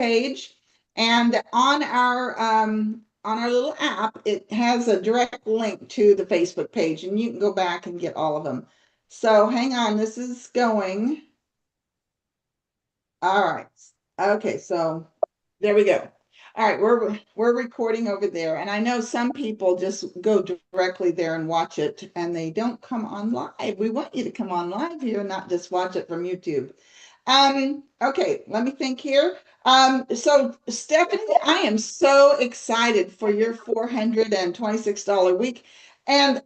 page, and on our little app, it has a direct link to the Facebook page, and you can go back and get all of them. So hang on, this is going. All right. Okay, so there we go. All right, we're recording over there, and I know some people just go directly there and watch it, and they don't come on live. We want you to come on live here, not just watch it from YouTube. Okay, let me think here. So Stephanie, I am so excited for your $426 week and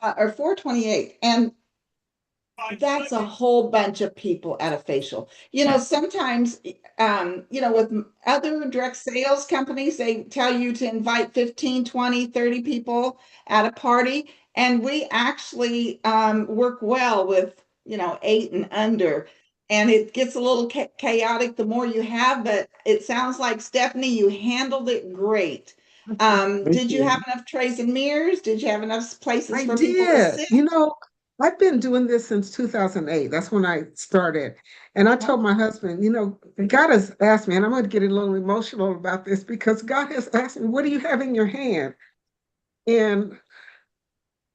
or 428. And that's a whole bunch of people at a facial. Sometimes, with other direct sales companies, they tell you to invite 15, 20, 30 people at a party. And we actually work well with, 8 and under. And it gets a little chaotic the more you have, but it sounds like, Stephanie, you handled it great. Thank Did you have you. enough trays and mirrors? Did you have enough places I for people to did. sit? I've been doing this since 2008. That's when I started. And I told my husband, God has asked me, and I'm going to get a little emotional about this because God has asked me, what do you have in your hand? And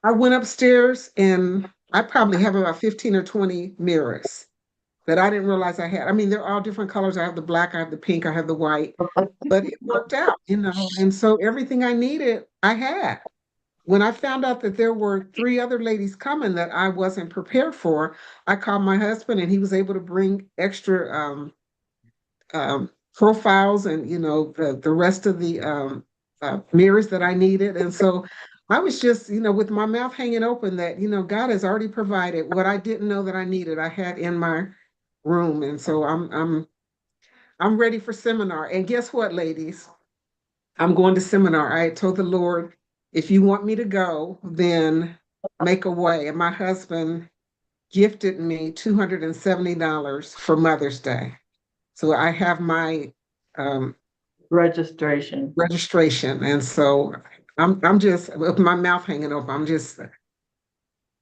I went upstairs and I probably have about 15 or 20 mirrors that I didn't realize I had. I mean, they're all different colors. I have the black, I have the pink, I have the white, but it worked out. And so everything I needed, I had. When I found out that there were three other ladies coming that I wasn't prepared for, I called my husband and he was able to bring extra profiles and the rest of the mirrors that I needed. And so I was just with my mouth hanging open that God has already provided what I didn't know that I needed. I had in my room, and so I'm ready for seminar. And guess what, ladies? I'm going to seminar. I told the Lord, if you want me to go, then make a way. And my husband gifted me $270 for Mother's Day. So I have my um, Registration. registration. And so I'm just with my mouth hanging open.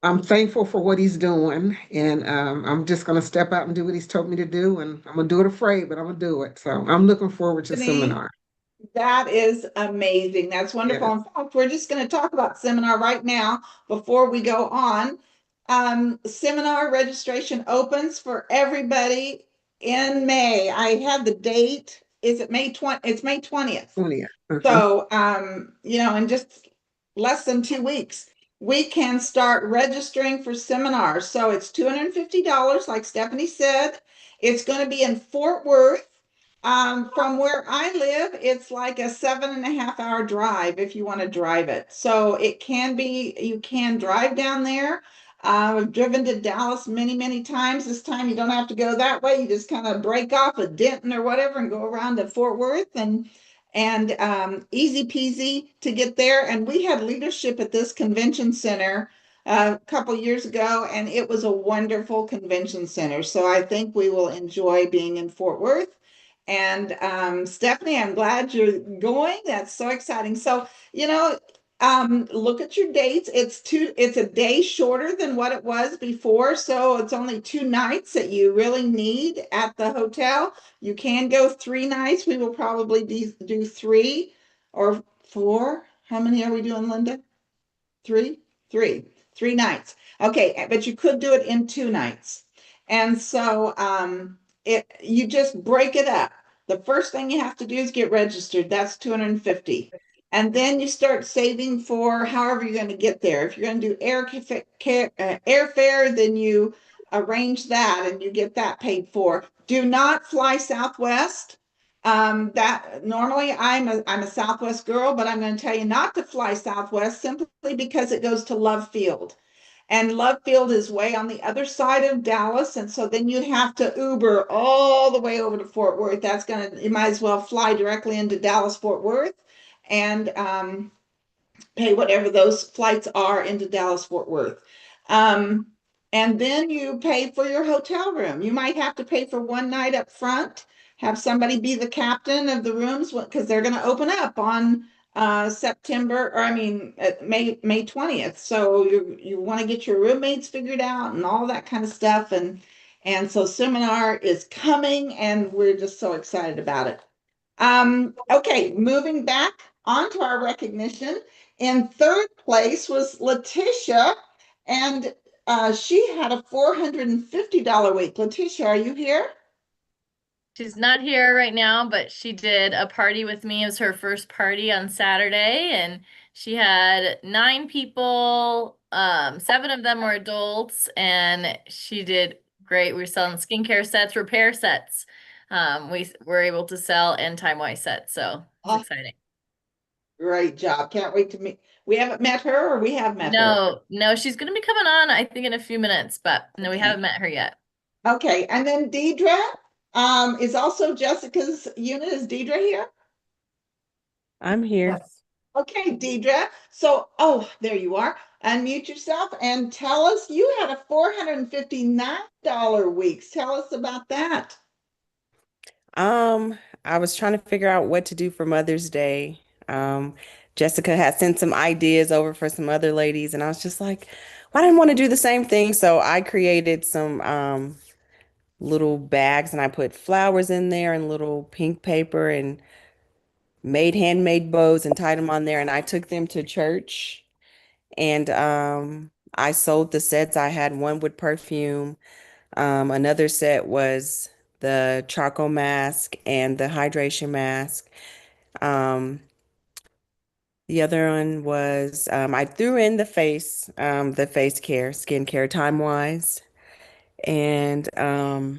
I'm thankful for what he's doing. And I'm just going to step out and do what he's told me to do. And I'm going to do it afraid, but I'm going to do it. So I'm looking forward to Stephanie, seminar. that is amazing. That's wonderful. Yes. In fact, we're just going to talk about seminar right now before we go on. Seminar registration opens for everybody in May. I have the date. Is it May 20? It's May 20th. 20th. Okay. So, in just less than 2 weeks, we can start registering for seminars. So it's $250, like Stephanie said. It's going to be in Fort Worth. From where I live, it's like a 7.5 hour drive if you want to drive it. So it can be, you can drive down there. I've driven to Dallas many, many times. This time you don't have to go that way. You just kind of break off of Denton or whatever and go around to Fort Worth, and easy peasy to get there. And we had leadership at this convention center a couple years ago, and it was a wonderful convention center. So I think we will enjoy being in Fort Worth. And Stephanie, I'm glad you're going. That's so exciting. So, look at your dates. It's a day shorter than what it was before. So it's only 2 nights that you really need at the hotel. You can go 3 nights. We will probably do 3 or 4. How many are we doing, Linda? Three, three nights. Okay, but you could do it in 2 nights. And so you just break it up. The first thing you have to do is get registered. That's 250. And then you start saving for however you're going to get there. If you're going to do airfare, then you arrange that and you get that paid for. Do not fly Southwest. That normally I'm a Southwest girl, but I'm going to tell you not to fly Southwest simply because it goes to Love Field. And Love Field is way on the other side of Dallas. And so then you'd have to Uber all the way over to Fort Worth. You might as well fly directly into Dallas, Fort Worth, and pay whatever those flights are into Dallas, Fort Worth. Um, and then you pay for your hotel room. You might have to pay for one night up front, have somebody be the captain of the rooms because they're going to open up on May 20th. So you want to get your roommates figured out and all that kind of stuff. And so seminar is coming and we're just so excited about it. Okay, moving back onto our recognition. In third place was Letitia, and she had a $450 week. Letitia, are you here? She's not here right now, but she did a party with me. It was her first party on Saturday, and she had 9 people. 7 of them were adults, and she did great. We were selling skincare sets, repair sets. We were able to sell and time-wise sets, so it's Oh, exciting. great job. Can't wait to meet. We haven't met her, or we have met her. No, she's gonna be coming on, I think, in a few minutes, but no, we Okay. haven't met her yet. Okay, and then Deidre is also Jessica's unit. Is Deidre here? I'm here. Yes. Okay, Deidre. So, oh, there you are. Unmute yourself and tell us you had a $459 week. Tell us about that. I was trying to figure out what to do for Mother's Day. Jessica had sent some ideas over for some other ladies, and I was just like, well, I didn't want to do the same thing. So I created some little bags and I put flowers in there and little pink paper and made handmade bows and tied them on there. And I took them to church and I sold the sets. I had one with perfume. Another set was the charcoal mask and the hydration mask. Um, the other one was I threw in the face care, skincare time-wise. And I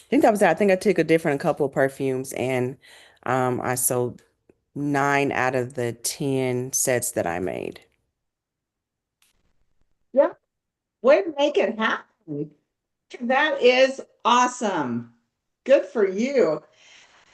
think that was it. I think I took a different couple of perfumes and I sold 9 out of the 10 sets that I made. Yeah. Way to make it happen. That is awesome. Good for you.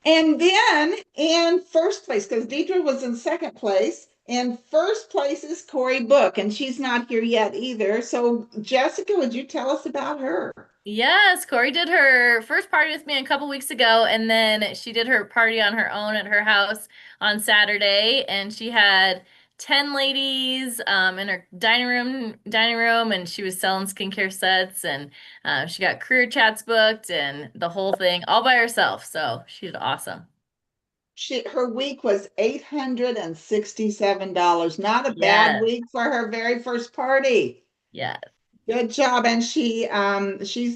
And then in first place, because Deidre was in second place, in first place is Corey Book, and she's not here yet either. So, Jessica, would you tell us about her? Yes, Corey did her first party with me a couple weeks ago, and then she did her party on her own at her house on Saturday, and she had 10 ladies in her dining room, and she was selling skincare sets, and she got career chats booked and the whole thing all by herself. So she did awesome. Her week was $867. Not a bad Yes, week for her very first party. yes. Good job. And she's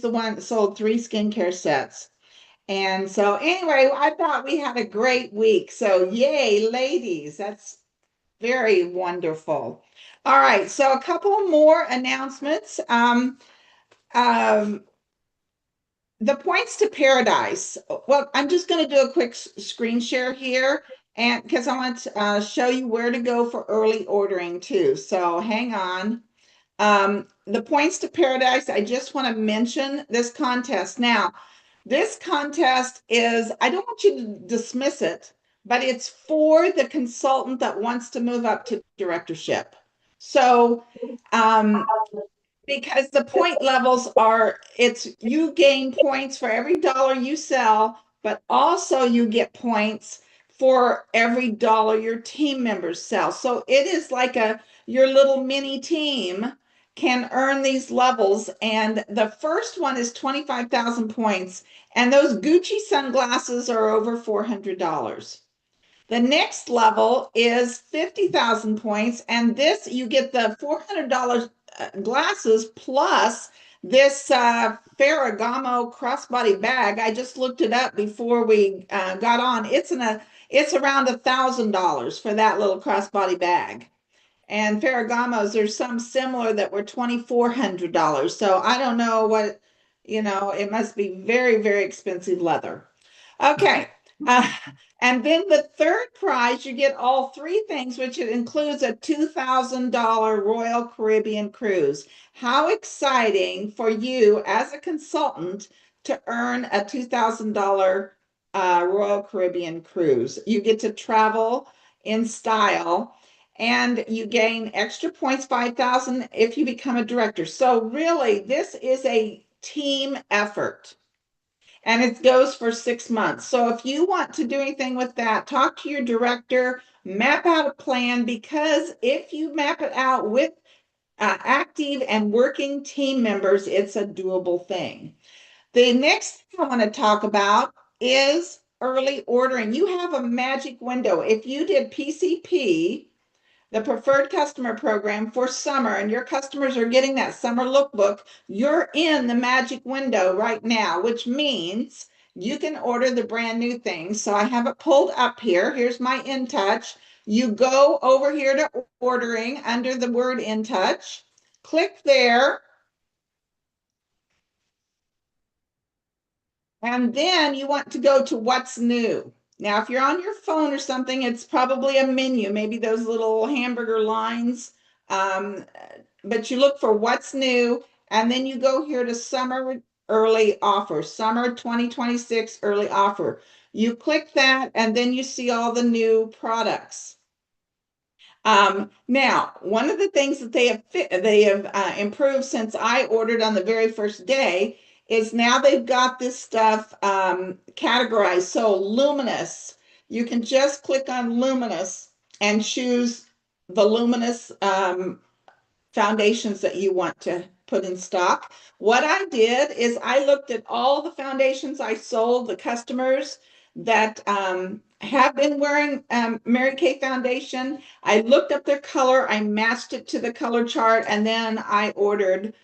the one that sold 3 skincare sets. And so anyway, I thought we had a great week. So yay, ladies. That's very wonderful. All right, so a couple more announcements. The points to paradise. Well, I'm just going to do a quick screen share here, and because I want to show you where to go for early ordering too. So hang on. The points to paradise. I just want to mention this contest. Now, this contest is, I don't want you to dismiss it, but it's for the consultant that wants to move up to directorship. So, because the point levels are, it's you gain points for every dollar you sell, but also you get points for every dollar your team members sell. So it is like your little mini team can earn these levels. And the first one is 25,000 points. And those Gucci sunglasses are over $400. The next level is 50,000 points, and this you get the $400 glasses plus this Ferragamo crossbody bag. I just looked it up before we got on. It's around $1,000 for that little crossbody bag. And Ferragamos, there's some similar that were $2,400. So I don't know what, it must be very, very expensive leather. Okay. Uh, and then the third prize, you get all 3 things, which it includes a $2,000 Royal Caribbean cruise. How exciting for you as a consultant to earn a $2,000 Royal Caribbean cruise. You get to travel in style and you gain extra points, 5,000 if you become a director. So really, this is a team effort and it goes for 6 months. So if you want to do anything with that, talk to your director, map out a plan, because if you map it out with active and working team members, it's a doable thing. The next thing I want to talk about is early ordering. You have a magic window. If you did PCP, the preferred customer program for summer, and your customers are getting that summer lookbook, you're in the magic window right now, which means you can order the brand new things. So I have it pulled up here. Here's my In Touch. You go over here to ordering under the word In Touch, click there, and then you want to go to what's new. Now, if you're on your phone or something, it's probably a menu, maybe those little hamburger lines. Um, but you look for what's new, and then you go here to summer early offer, summer 2026 early offer. You click that, and then you see all the new products. Now, one of the things that they have improved since I ordered on the very first day is now they've got this stuff categorized. So luminous, you can just click on luminous and choose the luminous foundations that you want to put in stock. What I did is I looked at all the foundations I sold, the customers that have been wearing Mary Kay foundation. I looked up their color, I matched it to the color chart, and then I ordered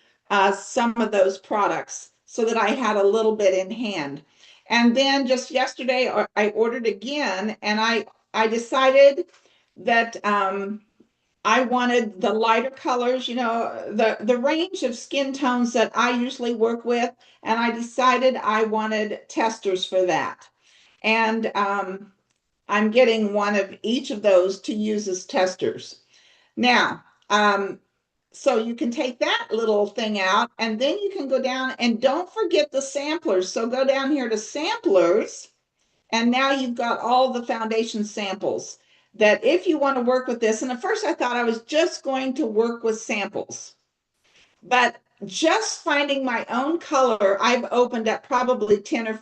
some of those products so that I had a little bit in hand. And then just yesterday, I ordered again, and I decided that I wanted the lighter colors, the range of skin tones that I usually work with, and I decided I wanted testers for that. And I'm getting one of each of those to use as testers. Now, so you can take that little thing out, and then you can go down and don't forget the samplers. So go down here to samplers, and now you've got all the foundation samples that if you want to work with this, and at first I thought I was just going to work with samples, but just finding my own color, I've opened up probably 10 or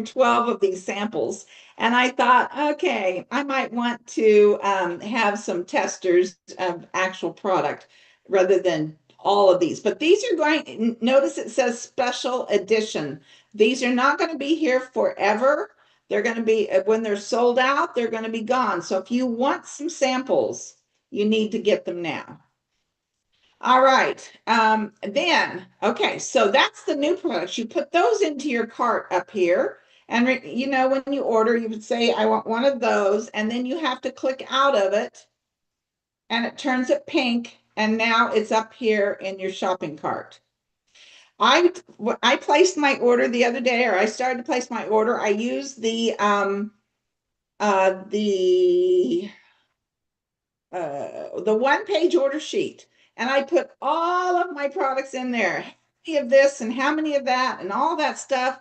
12 of these samples. And I thought, okay, I might want to have some testers of actual product rather than all of these. But these are going, notice it says special edition. These are not going to be here forever. They're going to be, when they're sold out, they're going to be gone. So if you want some samples, you need to get them now. All right. Okay, so that's the new products. You put those into your cart up here. And when you order, you would say, I want one of those. And then you have to click out of it. And it turns it pink. And now it's up here in your shopping cart. I placed my order the other day, or I started to place my order. I used the one-page order sheet, and I put all of my products in there, how many of this and how many of that and all that stuff.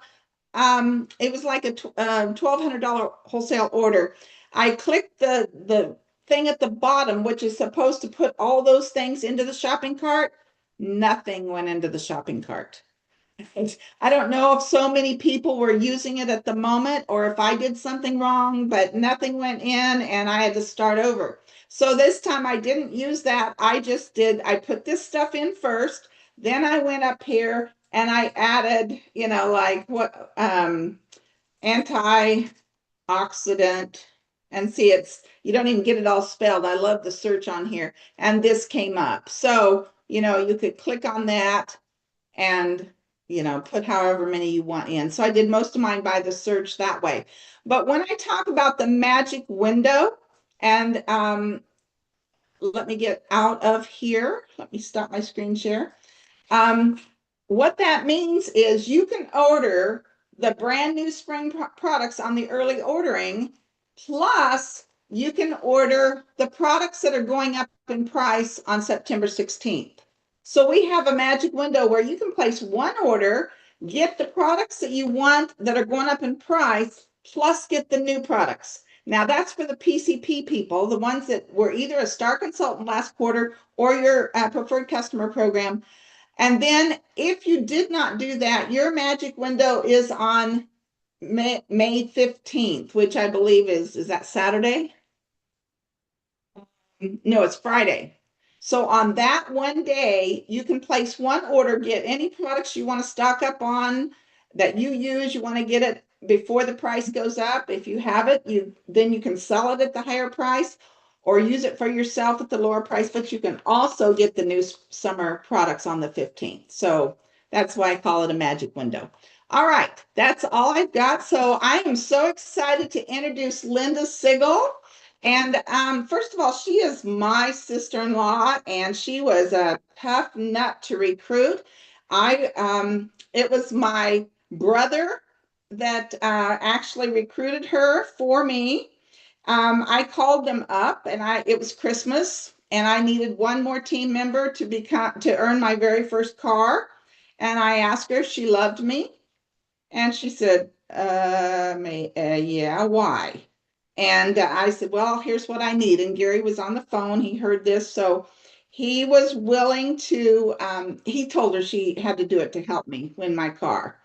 It was like a $1,200 wholesale order. I clicked the thing at the bottom, which is supposed to put all those things into the shopping cart. Nothing went into the shopping cart. I don't know if so many people were using it at the moment or if I did something wrong, but nothing went in and I had to start over. So this time I didn't use that. I put this stuff in first, then I went up here and I added, like what, antioxidant, and see, you don't even get it all spelled. I love the search on here. And this came up. So, you could click on that and put however many you want in. So I did most of mine by the search that way. But when I talk about the magic window, and let me get out of here. Let me stop my screen share. What that means is you can order the brand new spring products on the early ordering, plus you can order the products that are going up in price on September 16th. So we have a magic window where you can place one order, get the products that you want that are going up in price, plus get the new products. Now that's for the PCP people, the ones that were either a star consultant last quarter or your preferred customer program. And then if you did not do that, your magic window is on May 15th, which I believe is that Saturday? No, it's Friday. So on that one day, you can place one order, get any products you want to stock up on that you use. You want to get it before the price goes up. If you have it, then you can sell it at the higher price or use it for yourself at the lower price. But you can also get the new summer products on the 15th. So that's why I call it a magic window. All right, that's all I've got. So I am so excited to introduce Linda Sigel. And first of all, she is my sister-in-law, and she was a tough nut to recruit. It was my brother that actually recruited her for me. I called them up, and it was Christmas, and I needed one more team member to earn my very first car. And I asked her if she loved me, and she said, yeah, why? And I said, well, here's what I need. And Gary was on the phone. He heard this. So he was willing to, he told her she had to do it to help me win my car.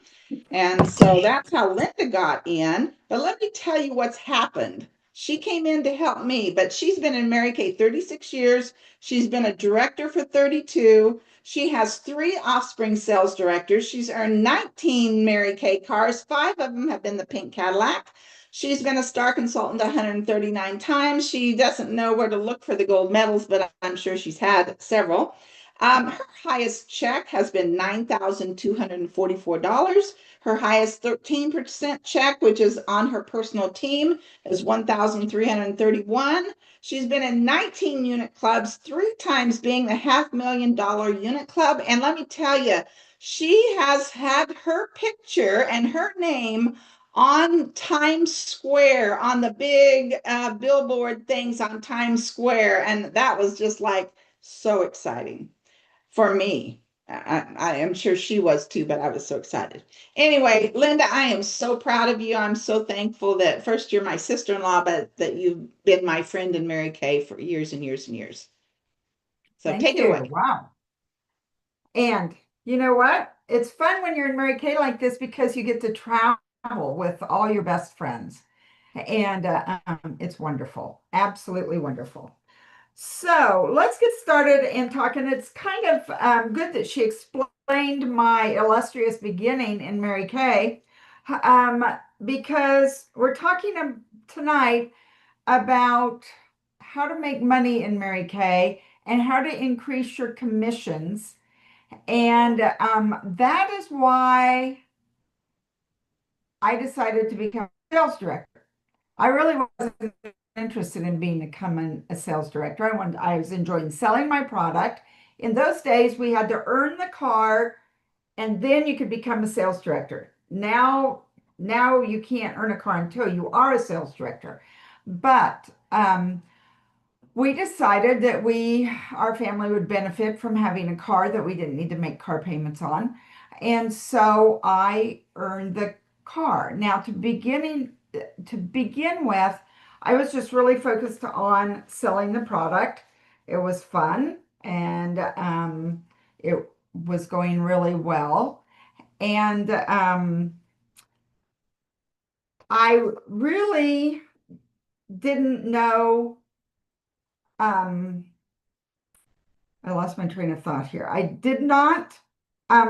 And so that's how Linda got in. But let me tell you what's happened. She came in to help me, but she's been in Mary Kay 36 years. She's been a director for 32. She has 3 offspring sales directors. She's earned 19 Mary Kay cars. 5 of them have been the pink Cadillac. She's been a star consultant 139 times. She doesn't know where to look for the gold medals, but I'm sure she's had several. Her highest check has been $9,244. Her highest 13% check, which is on her personal team, is 1,331. She's been in 19 unit clubs, 3 times being the $500,000 unit club. And let me tell you, she has had her picture and her name on Times Square, on the big billboard things on Times Square. And that was just like so exciting for me. I am sure she was too, but I was so excited. Anyway, Linda, I am so proud of you. I'm so thankful that first you're my sister-in-law, but that you've been my friend in Mary Kay for years and years and years. So Thank take it you. away. Wow. And you know what? It's fun when you're in Mary Kay like this because you get to travel with all your best friends. And it's wonderful. Absolutely wonderful. So let's get started and talking. It's kind of good that she explained my illustrious beginning in Mary Kay, because we're talking tonight about how to make money in Mary Kay and how to increase your commissions. And that is why I decided to become a sales director. I really wasn't interested in becoming a sales director. I was enjoying selling my product. In those days, we had to earn the car and then you could become a sales director. Now you can't earn a car until you are a sales director. But we decided that our family would benefit from having a car that we didn't need to make car payments on. And so I earned the car. Now to begin with, I was just really focused on selling the product. It was fun and it was going really well. And I really didn't know. I lost my train of thought here. I did not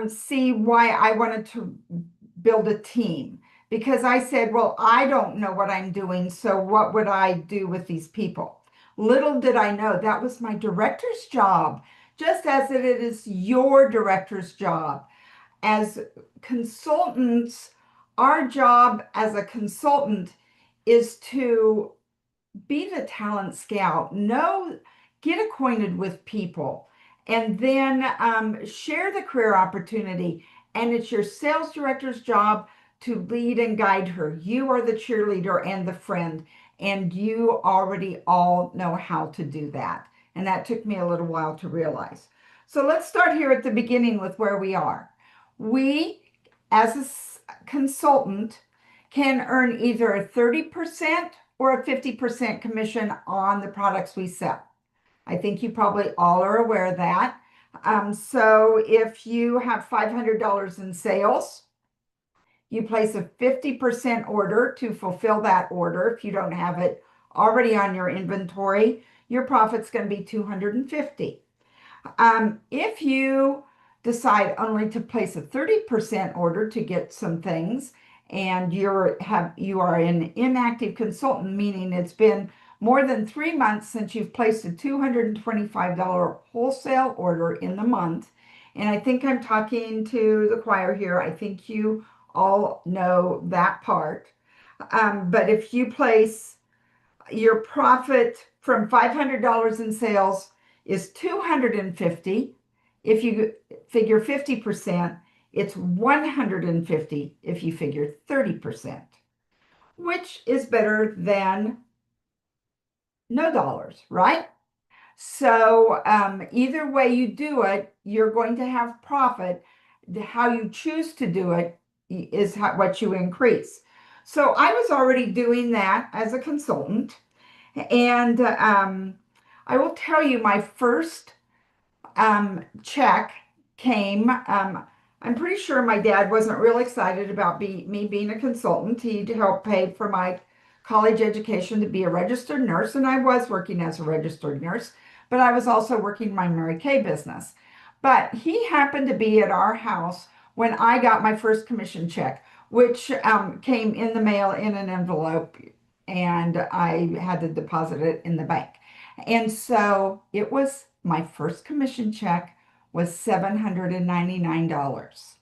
see why I wanted to build a team because I said, well, I don't know what I'm doing, so what would I do with these people? Little did I know that was my director's job, just as it is your director's job. As consultants, our job as a consultant is to be the talent scout, get acquainted with people, and then share the career opportunity. And it's your sales director's job to lead and guide her. You are the cheerleader and the friend, and you already all know how to do that. And that took me a little while to realize. So let's start here at the beginning with where we are. We, as a consultant, can earn either a 30% or a 50% commission on the products we sell. I think you probably all are aware of that. So if you have $500 in sales, you place a 50% order to fulfill that order. If you don't have it already on your inventory, your profit's going to be $250. If you decide only to place a 30% order to get some things, and you are an inactive consultant, meaning it's been more than 3 months since you've placed a $225 wholesale order in the month, and I think I'm talking to the choir here. I think you all know that part. But if you place your profit from $500 in sales is 250. If you figure 50%, it's 150 if you figure 30%, which is better than no dollars, right? So either way you do it, you're going to have profit. How you choose to do it is what you increase. So I was already doing that as a consultant. And I will tell you, my first check came. I'm pretty sure my dad wasn't real excited about me being a consultant. He helped pay for my college education to be a registered nurse, and I was working as a registered nurse, but I was also working my Mary Kay business. But he happened to be at our house when I got my first commission check, which came in the mail in an envelope, and I had to deposit it in the bank. And so it was my first commission check was $799.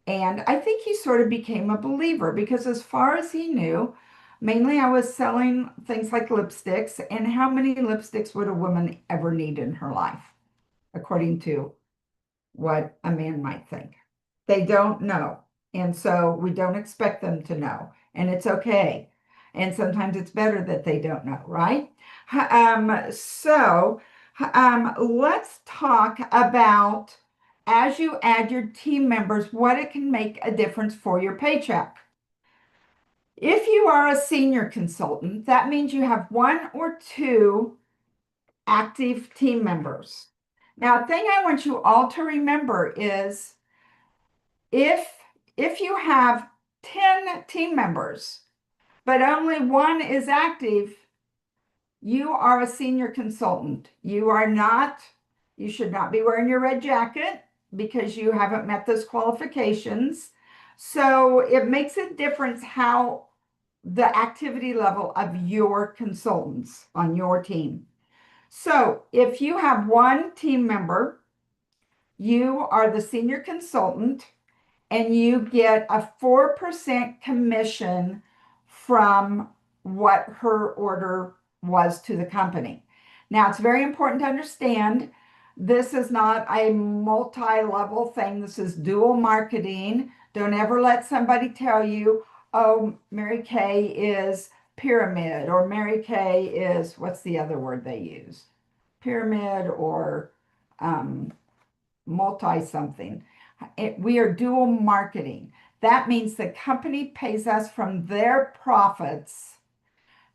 And I think he sort of became a believer because as far as he knew, mainly I was selling things like lipsticks, and how many lipsticks would a woman ever need in her life, according to what a man might think? They don't know. And so we don't expect them to know. And it's okay. And sometimes it's better that they don't know, right? Let's talk about, as you add your team members, what it can make a difference for your paycheck. If you are a senior consultant, that means you have one or two active team members. Now, a thing I want you all to remember is if you have 10 team members, but only one is active, you are a senior consultant. You should not be wearing your red jacket because you haven't met those qualifications. So it makes a difference how the activity level of your consultants on your team. So if you have one team member, you are the senior consultant, and you get a 4% commission from what her order was to the company. Now, it's very important to understand this is not a multi-level thing. This is dual marketing. Don't ever let somebody tell you, oh, Mary Kay is pyramid, or Mary Kay is, what's the other word they use? Pyramid or multi-something. We are dual marketing. That means the company pays us from their profits.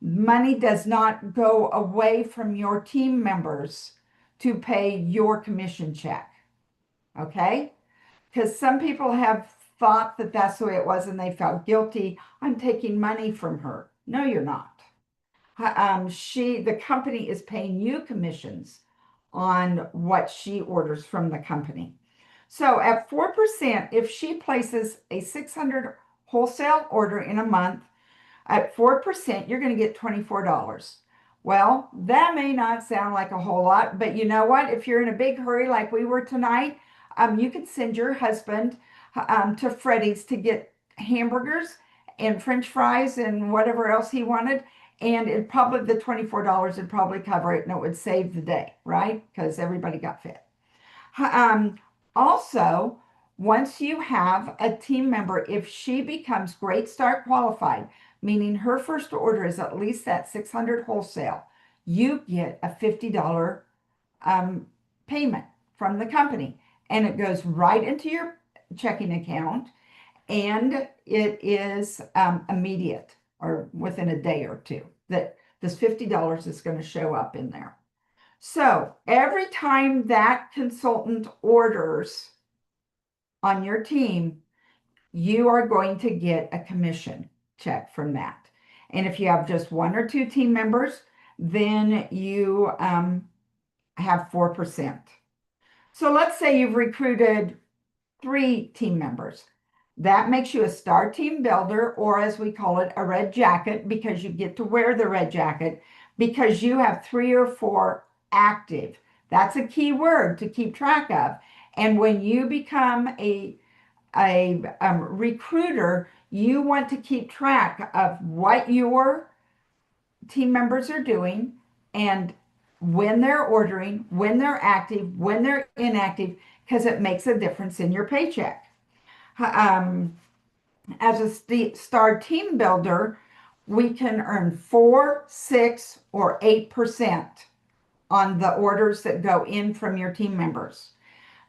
Money does not go away from your team members to pay your commission check. Okay? Because some people have thought that that's the way it was and they felt guilty. I'm taking money from her. No, you're not. The company is paying you commissions on what she orders from the company. So at 4%, if she places a 600 wholesale order in a month, at 4%, you're going to get $24. Well, that may not sound like a whole lot, but you know what? If you're in a big hurry like we were tonight, you could send your husband to Freddy's to get hamburgers and French fries and whatever else he wanted. And it probably, the $24 would probably cover it, and it would save the day, right? Because everybody got fed. Also, once you have a team member, if she becomes Great Start qualified, meaning her first order is at least that 600 wholesale, you get a $50 payment from the company, and it goes right into your checking account, and it is immediate or within a day or two that this $50 is going to show up in there. So every time that consultant orders on your team, you are going to get a commission check from that. And if you have just one or two team members, then you have 4%. So let's say you've recruited 3 team members. That makes you a star team builder, or as we call it, a red jacket, because you get to wear the red jacket because you have 3 or 4 active. That's a key word to keep track of. And when you become a recruiter, you want to keep track of what your team members are doing and when they're ordering, when they're active, when they're inactive, because it makes a difference in your paycheck. As a star team builder, we can earn 4, 6, or 8% on the orders that go in from your team members.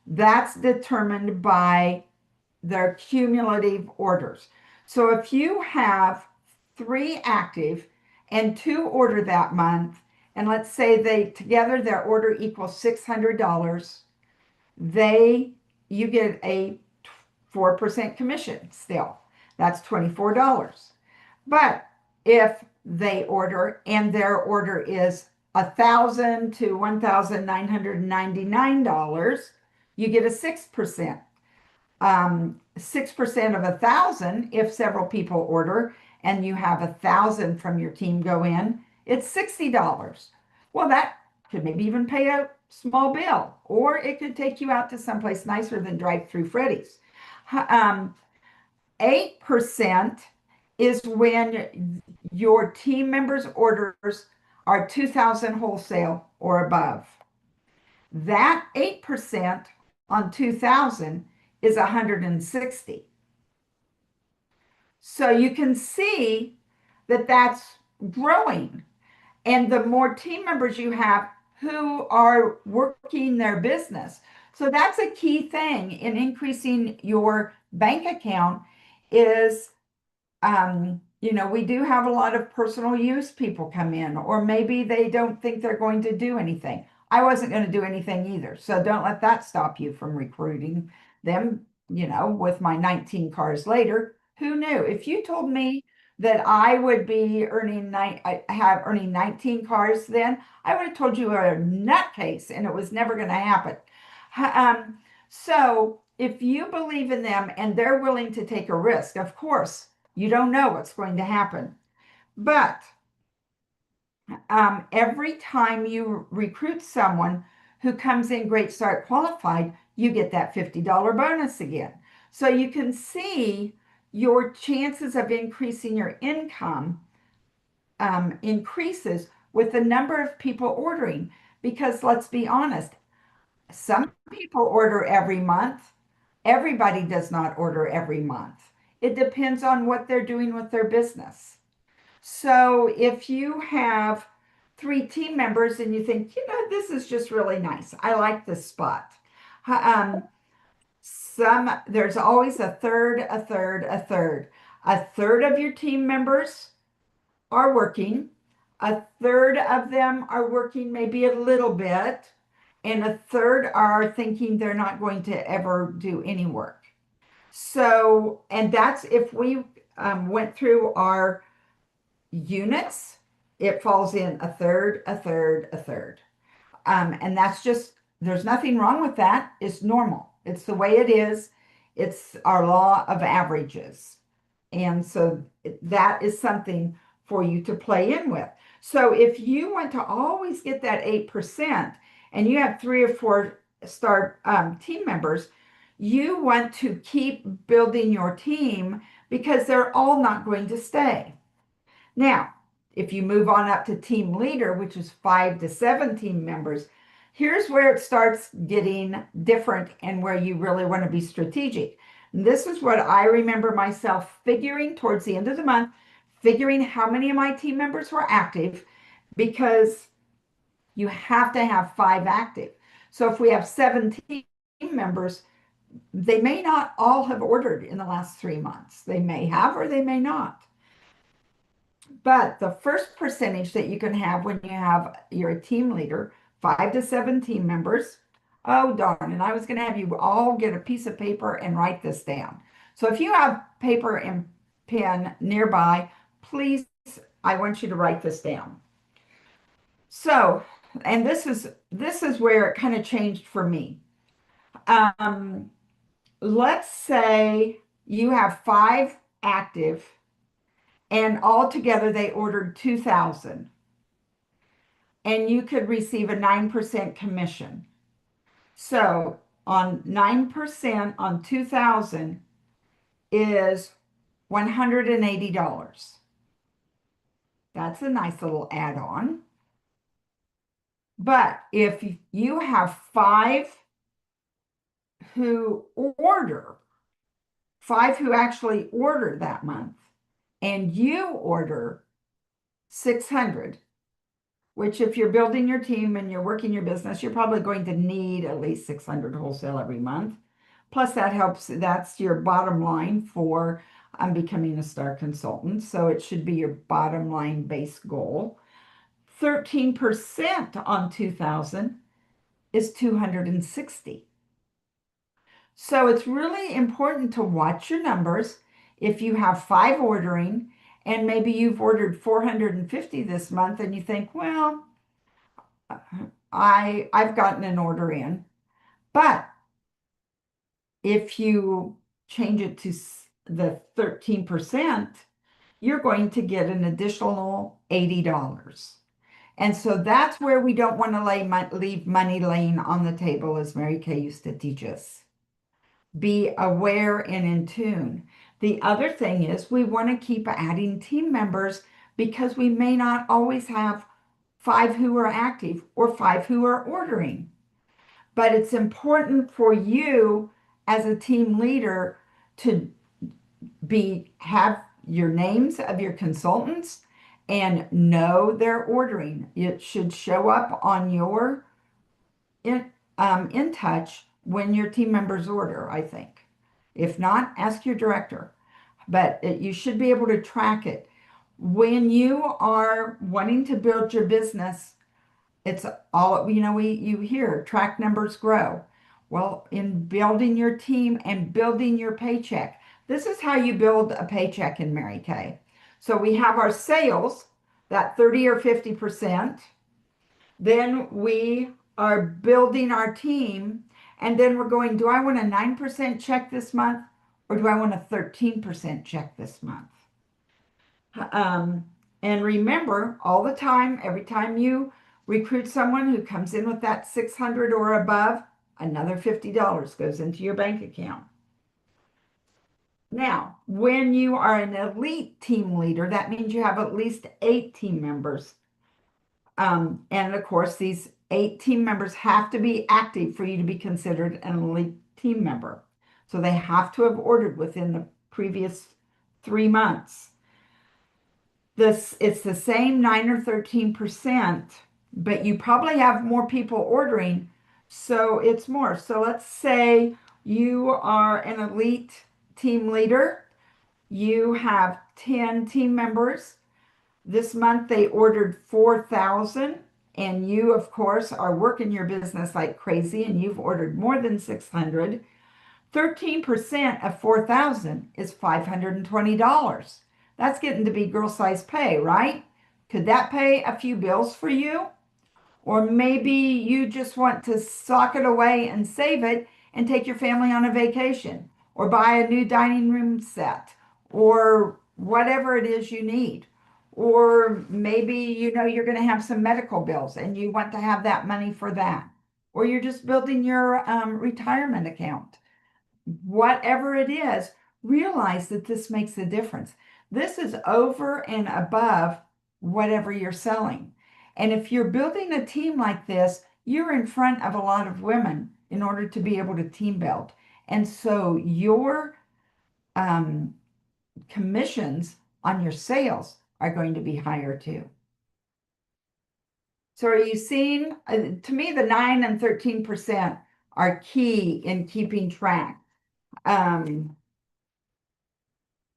That's determined by their cumulative orders. So if you have 3 active and 2 order that month, and let's say they together their order equals $600, you get a 4% commission still. That's $24. But if they order and their order is $1,000 to $1,999, you get a 6%. 6% of 1,000, if several people order and you have 1,000 from your team go in, it's $60. Well, that could maybe even pay a small bill, or it could take you out to someplace nicer than drive-through Freddy's. 8% is when your team members' orders are 2,000 wholesale or above. That 8% on 2,000 is 160. So you can see that that's growing. And the more team members you have who are working their business. So that's a key thing in increasing your bank account is, we do have a lot of personal use people come in, or maybe they don't think they're going to do anything. I wasn't going to do anything either. So don't let that stop you from recruiting them, with my 19 cars later. Who knew? If you told me that I would be earning 19 cars then, I would have told you a nutcase and it was never going to happen. So if you believe in them and they're willing to take a risk, of course, you don't know what's going to happen. But every time you recruit someone who comes in Great Start qualified, you get that $50 bonus again. So you can see your chances of increasing your income increases with the number of people ordering. Because let's be honest, some people order every month. Everybody does not order every month. It depends on what they're doing with their business. So if you have 3 team members and you think, this is just really nice, I like this spot. There's always a third. A third of your team members are working. A third of them are working maybe a little bit, and a third are thinking they're not going to ever do any work. So, and that's if we went through our units, it falls in a third, a third, a third. And that's just, there's nothing wrong with that. It's normal. It's the way it is. It's our law of averages. And so that is something for you to play in with. So if you want to always get that 8% and you have 3 or 4 star team members, you want to keep building your team because they're all not going to stay. Now, if you move on up to team leader, which is 5 to 7 team members, here's where it starts getting different and where you really want to be strategic. And this is what I remember myself figuring towards the end of the month, figuring how many of my team members were active, because you have to have 5 active. So if we have 7 team members, they may not all have ordered in the last 3 months. They may have or they may not. But the first percentage that you can have when you're a team leader, 5 to 7 team members. Oh, darn. And I was going to have you all get a piece of paper and write this down. So if you have paper and pen nearby, please, I want you to write this down. So and this is where it kind of changed for me. Um, let's say you have 5 active and altogether they ordered 2,000 and you could receive a 9% commission. So on 9% on 2,000 is $180. That's a nice little add-on. But if you have 5 who order, 5 who actually order that month, and you order 600, which if you're building your team and you're working your business, you're probably going to need at least 600 wholesale every month. Plus that helps, that's your bottom line for becoming a star consultant. So it should be your bottom line base goal. 13% on 2,000 is 260. So it's really important to watch your numbers. If you have 5 ordering and maybe you've ordered 450 this month and you think, well, I've gotten an order in, but if you change it to the 13%, you're going to get an additional $80. And so that's where we don't want to leave money laying on the table, as Mary Kay used to teach us. Be aware and in tune. The other thing is we want to keep adding team members because we may not always have 5 who are active or 5 who are ordering. But it's important for you as a team leader to have your names of your consultants and know they're ordering. It should show up on your in touch when your team members order, I think. If not, ask your director. But you should be able to track it. When you are wanting to build your business, it's all, you hear track numbers grow. Well, in building your team and building your paycheck, this is how you build a paycheck in Mary Kay. So we have our sales, that 30 or 50%. Then we are building our team. And then we're going, do I want a 9% check this month? Or do I want a 13% check this month? And remember, all the time, every time you recruit someone who comes in with that 600 or above, another $50 goes into your bank account. Now, when you are an elite team leader, that means you have at least 8 team members. And of course, these 8 team members have to be active for you to be considered an elite team member. So they have to have ordered within the previous 3 months. It's the same 9 or 13%, but you probably have more people ordering, so it's more. So let's say you are an elite team leader. You have 10 team members. This month they ordered 4,000, and you, of course, are working your business like crazy, and you've ordered more than 600. 13% of 4,000 is $520. That's getting to be girl size pay, right? Could that pay a few bills for you? Or maybe you just want to sock it away and save it and take your family on a vacation or buy a new dining room set or whatever it is you need. Or maybe you're going to have some medical bills and you want to have that money for that. Or you're just building your retirement account. Whatever it is, realize that this makes a difference. This is over and above whatever you're selling. And if you're building a team like this, you're in front of a lot of women in order to be able to team build. And so your commissions on your sales are going to be higher too. So are you seeing, to me, the 9 and 13% are key in keeping track.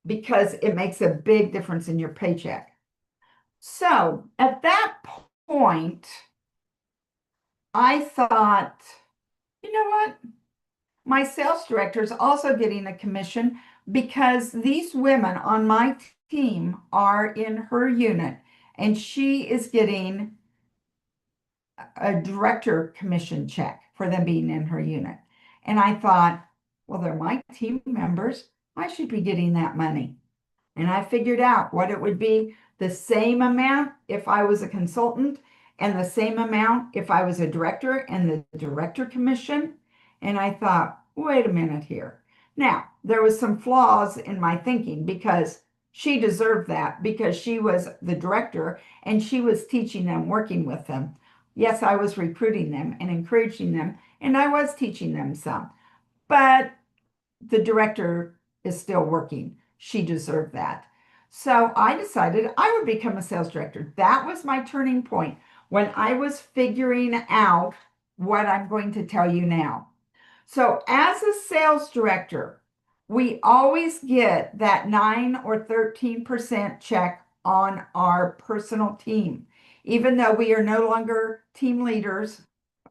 Because it makes a big difference in your paycheck. So at that point, I thought, you know what? My sales director is also getting a commission because these women on my team are in her unit and she is getting a director commission check for them being in her unit. And I thought, well, they're my team members. I should be getting that money. And I figured out what it would be, the same amount if I was a consultant and the same amount if I was a director and the director commission. And I thought, wait a minute here. Now, there was some flaws in my thinking because she deserved that because she was the director and she was teaching them, working with them. Yes, I was recruiting them and encouraging them, and I was teaching them some. But the director is still working. She deserved that. So I decided I would become a sales director. That was my turning point when I was figuring out what I'm going to tell you now. So as a sales director, we always get that 9 or 13% check on our personal team. Even though we are no longer team leaders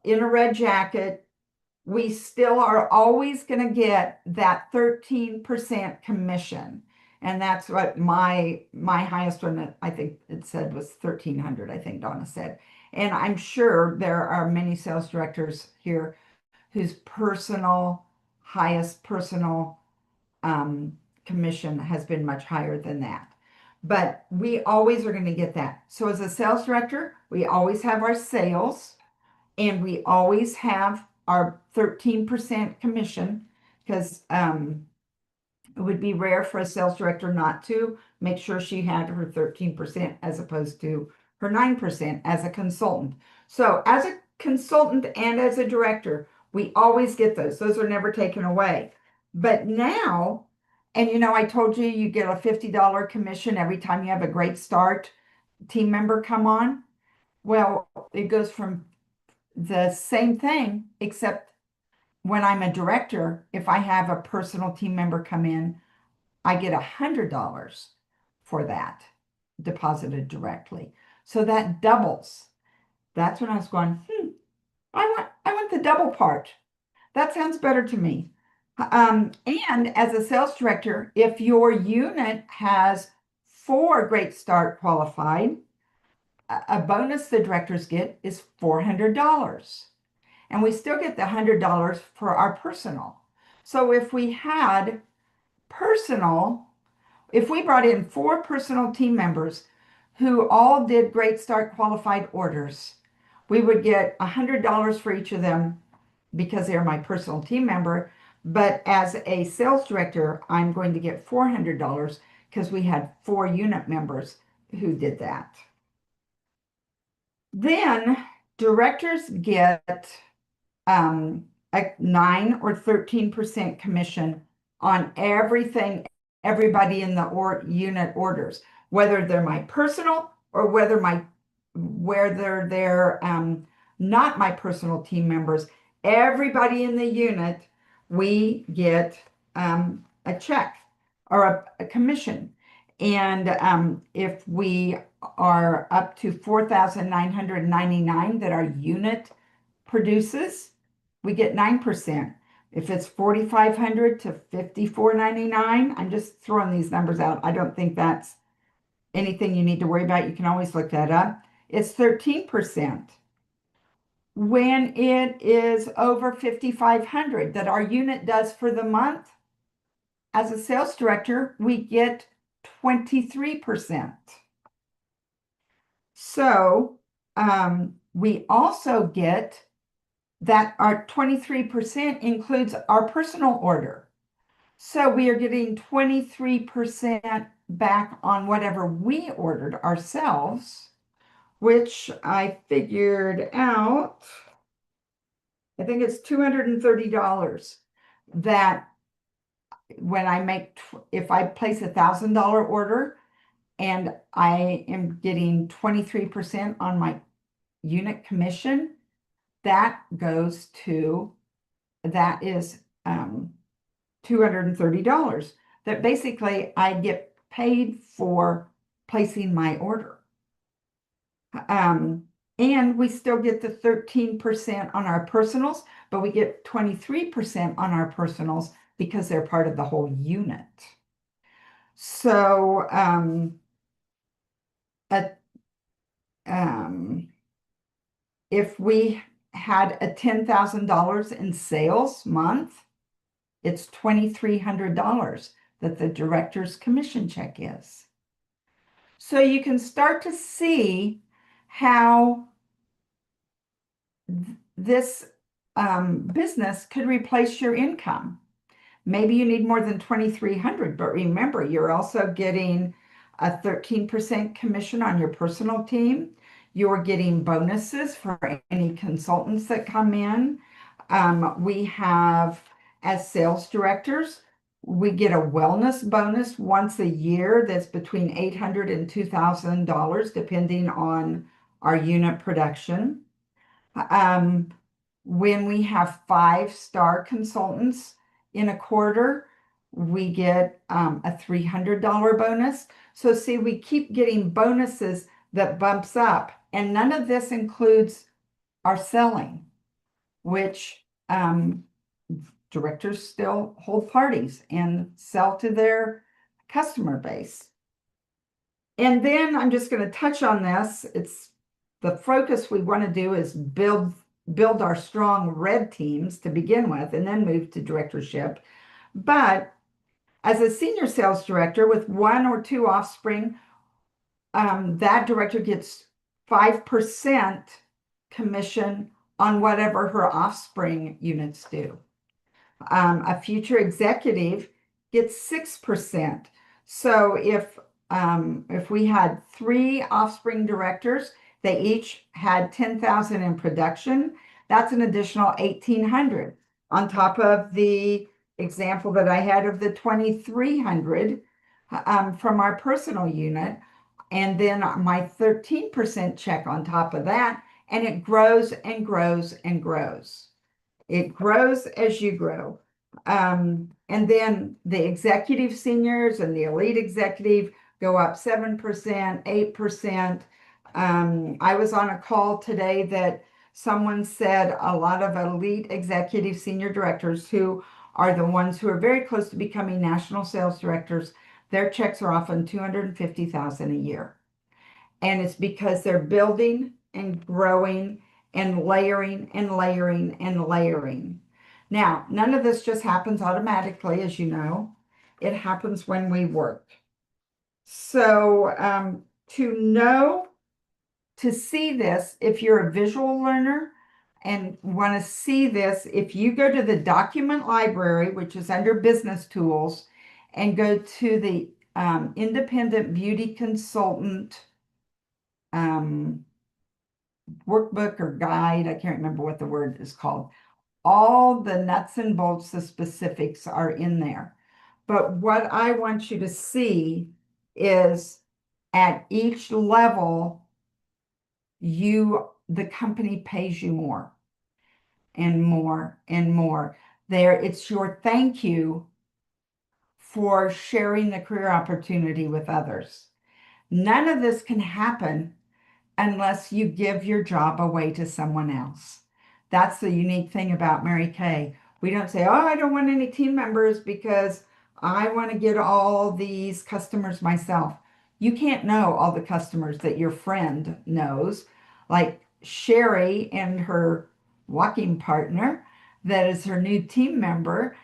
in a red jacket, we still are always going to get that 13% commission. And that's what my highest one, I think it said, was 1,300, I think Donna said. And I'm sure there are many sales directors here whose highest personal commission has been much higher than that. But we always are going to get that. So as a sales director, we always have our sales and we always have our 13% commission because it would be rare for a sales director not to make sure she had her 13% as opposed to her 9% as a consultant. So as a consultant and as a director, we always get those. Those are never taken away. But now, and I told you you get a $50 commission every time you have a great start team member come on. Well, it goes from the same thing, except when I'm a director, if I have a personal team member come in, I get $100 for that deposited directly. So that doubles. That's when I was going, I want the double part. That sounds better to me. And as a sales director, if your unit has 4 Great Start qualified, a bonus the directors get is $400. And we still get the $100 for our personal. So if we had if we brought in 4 personal team members who all did Great Start qualified orders, we would get $100 for each of them because they're my personal team member. But as a sales director, I'm going to get $400 because we had 4 unit members who did that. Then directors get a 9 or 13% commission on everything everybody in the unit orders, whether they're my personal or whether they're not my personal team members. Everybody in the unit, we get a check or a commission. And if we are up to 4,999 that our unit produces, we get 9%. If it's 4,500 to 5,499, I'm just throwing these numbers out. I don't think that's anything you need to worry about. You can always look that up. It's 13%. When it is over 5,500 that our unit does for the month, as a sales director, we get 23%. So we also get that our 23% includes our personal order. So we are getting 23% back on whatever we ordered ourselves, which I figured out, I think it's $230 that when I if I place $1,000 order and I am getting 23% on my unit commission, that is $230 that basically I get paid for placing my order. And we still get the 13% on our personals, but we get 23% on our personals because they're part of the whole unit. So if we had a $10,000 in sales month, it's $2,300 that the director's commission check is. So you can start to see how this business could replace your income. Maybe you need more than 2,300, but remember, you're also getting a 13% commission on your personal team. You're getting bonuses for any consultants that come in. We have, as sales directors, we get a wellness bonus once a year that's between $800 and $2,000, depending on our unit production. When we have 5-star consultants in a quarter, we get a $300 bonus. So see, we keep getting bonuses that bumps up, and none of this includes our selling, which directors still hold parties and sell to their customer base. And then I'm just going to touch on this. It's the focus we want to do is build our strong red teams to begin with, and then move to directorship. But as a senior sales director with 1 or 2 offspring, that director gets 5% commission on whatever her offspring units do. A future executive gets 6%. So if we had 3 offspring directors, they each had 10,000 in production. That's an additional 1,800 on top of the example that I had of the 2,300 from our personal unit, and then my 13% check on top of that, and it grows and grows and grows. It grows as you grow. And then the executive seniors and the elite executive go up 7%, 8%. I was on a call today that someone said a lot of elite executive senior directors who are the ones who are very close to becoming national sales directors, their checks are often $250,000 a year. And it's because they're building and growing and layering and layering and layering. Now, none of this just happens automatically, as you know. It happens when we work. So to see this, if you're a visual learner and want to see this, if you go to the document library, which is under business tools, and go to the independent beauty consultant workbook or guide, I can't remember what the word is called. All the nuts and bolts, the specifics are in there. But what I want you to see is at each level, the company pays you more and more and more. There, it's your thank you for sharing the career opportunity with others. None of this can happen unless you give your job away to someone else. That's the unique thing about Mary Kay. We don't say, oh, I don't want any team members because I want to get all these customers myself. You can't know all the customers that your friend knows. Like Sherry and her walking partner, that is her new team member.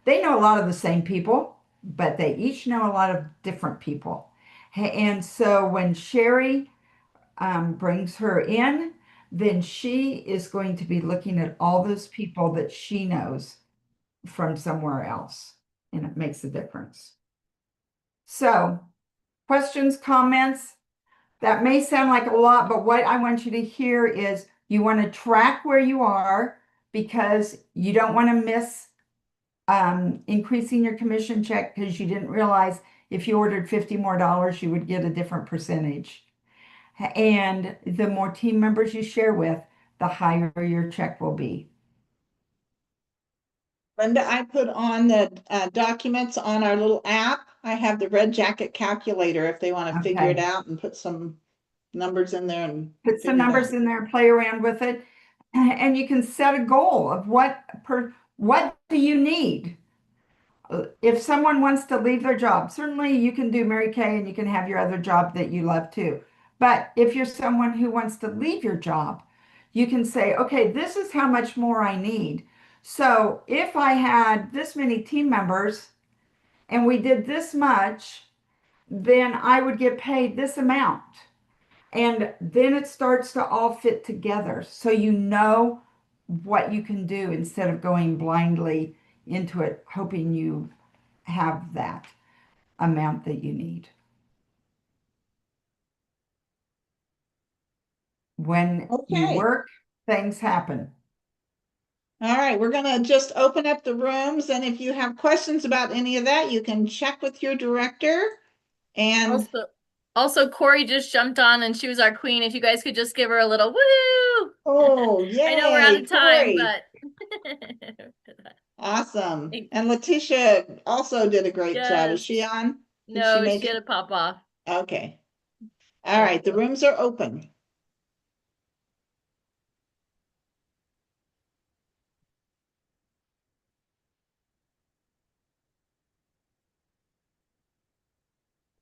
They know a lot of the same people, but they each know a lot of different people. And so when Sherry brings her in, then she is going to be looking at all those people that she knows from somewhere else, and it makes a difference. So, questions, comments? That may sound like a lot, but what I want you to hear is you want to track where you are because you don't want to miss increasing your commission check because you didn't realize if you ordered $50 more, you would get a different percentage. And the more team members you share with, the higher your check will be. Linda, I put on the documents on our little app. I have the red jacket calculator if they want to figure it Okay. out and put some numbers in there and Put some figure it numbers out. in there, play around with it, and you can set a goal of what do you need? If someone wants to leave their job, certainly you can do Mary Kay and you can have your other job that you love too. But if you're someone who wants to leave your job, you can say, okay, this is how much more I need. So if I had this many team members and we did this much, then I would get paid this amount. And then it starts to all fit together. So you know what you can do instead of going blindly into it, hoping you have that amount that you need. When you Okay. work, things happen. All right, we're gonna just open up the rooms, and if you have questions about any of that, you can check with your director. And Also, Corey just jumped on and she was our queen. If you guys could just give her a little woo. oh, I know we're out yay, of time, Corey. but Awesome. Thanks. And Letitia also did a great job. Is Yes. she on? Did she No, make she had it? to pop off. Okay. All right, the rooms are open.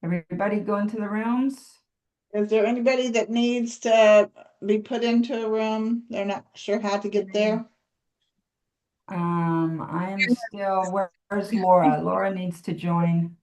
Everybody go into the rooms. Is there anybody that needs to be put into a room? They're not sure how to get there? I am still, where's Laura? Laura needs to join.